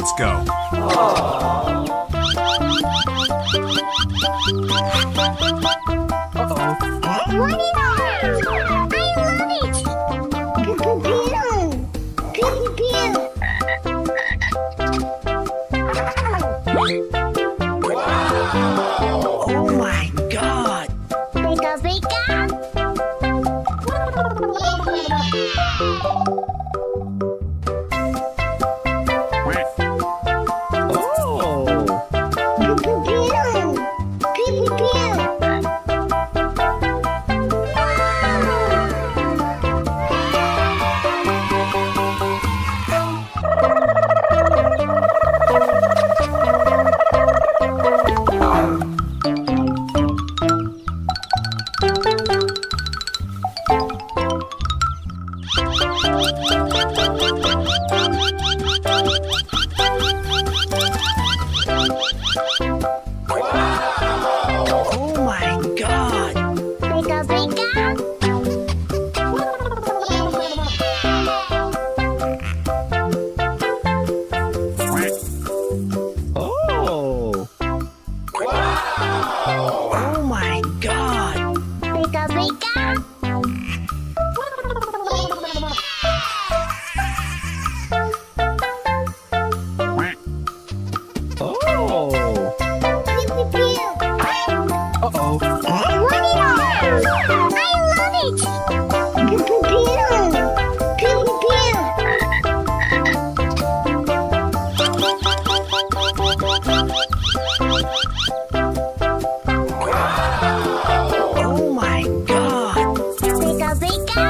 Let's go. Oh my God! Pika pika. Oh my God! Pika pika. Oh! Oh my God! Pika pika. Oh! Uh-oh. I love it. Pew pew Oh my God! Pika pika.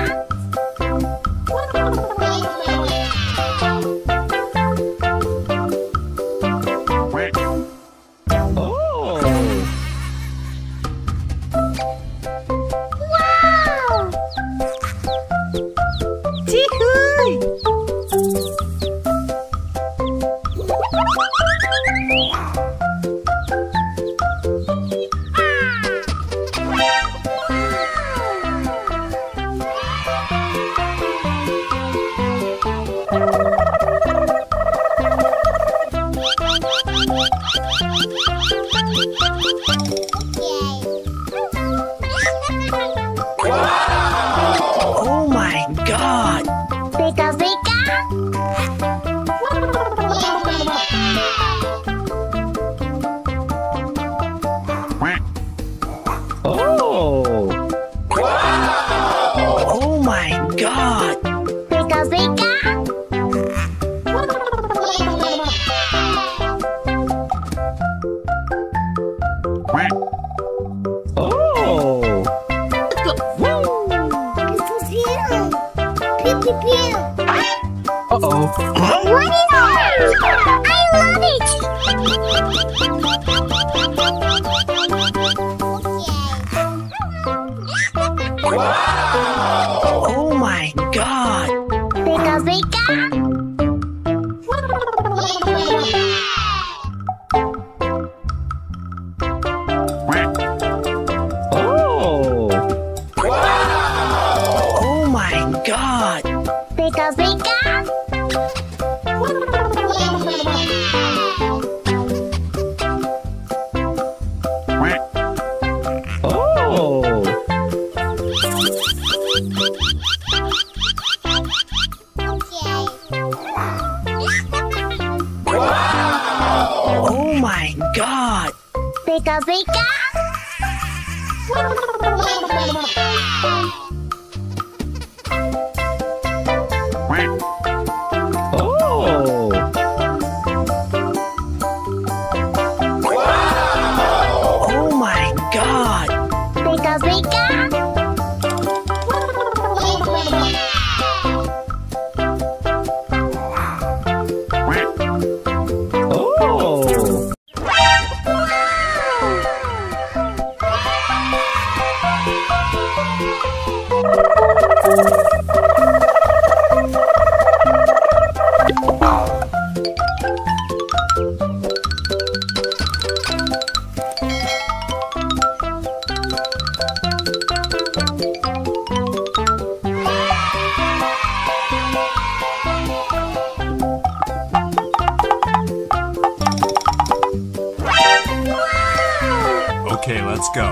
Oh! Wow. Jihui! Oh my God! Pika pika. Oh! Oh my God! Pika pika. Oh! Pew pew pew. Uh-oh. I love it. Oh my God! Pika pika. Oh! Oh my God! Pika pika. Oh! Oh my God! Pika pika. Oh! Oh my God! Pika pika. Oh! Let's go.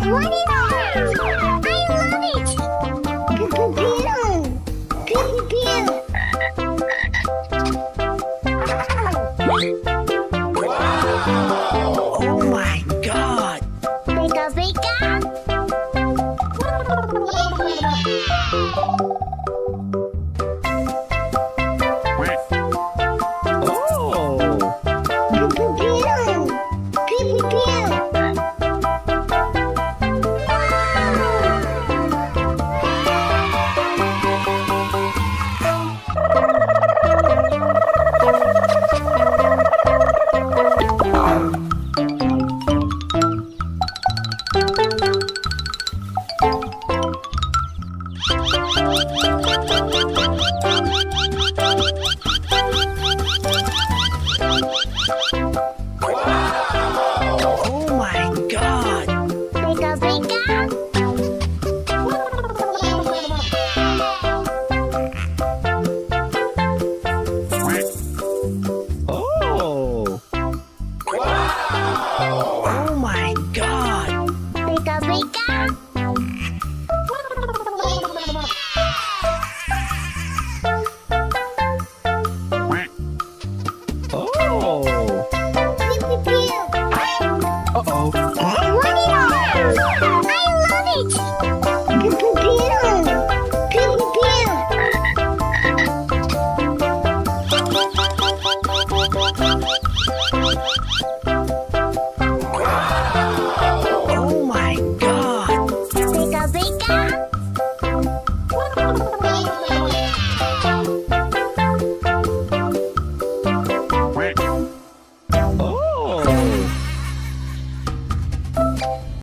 Warning! I love it! Pew pew pew! Pew pew pew! Oh my god! Pika pika! Oh! Pew pew pew! Pew pew pew! Oh my god! Pika pika! Oh! Oh my god! Pika pika! Oh! Pew pew pew! Uh-oh! Warning! I love it! Pew pew pew! Pew pew pew!